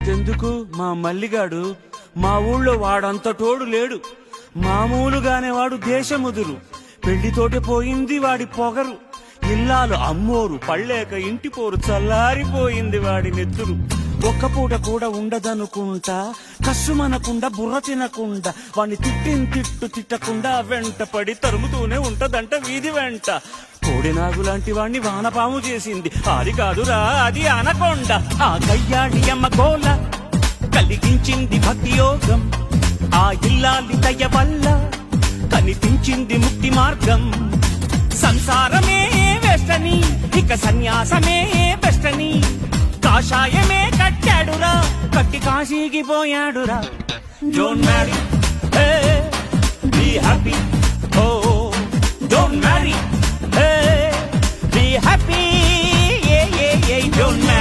అంతెందుకు మా మల్లిగాడు మా ఊళ్ళో వాడంత తోడు లేడు. మామూలుగానే వాడు దేశముదురు. పెళ్లితోటి పోయింది వాడి పొగరు. ఇల్లాలు అమ్మోరు పళ్ళేక ఇంటి పోరు చల్లారిపోయింది వాడి నెత్తురు. ఒక్క పూట కూడా ఉండదనుకుంటా కస్సుమనకుండా బుర్ర తినకుండా వాణ్ణి తిట్టు తిట్టకుండా వెంట పడి తరుముతూనే ఉంటదంట వీధి వెంట. కోడినాగులాంటి వాణ్ణి వానపాము చేసింది ఆది కాదురా అది అనకొండ. ఆ కయ్యాడి అమ్మ గోల కలిగించింది భక్తి యోగం. ఆ ఇల్లాలి దయ వల్ల కనిపించింది ముక్తి మార్గం. సంసారమే వెస్టని ఇక సన్యాసమే బెస్టని కాషాయమే కట్టాడురా కట్టి కాశీకి పోయాడురా. Don't marry be happy. Oh don't marry be happy. Don't marry.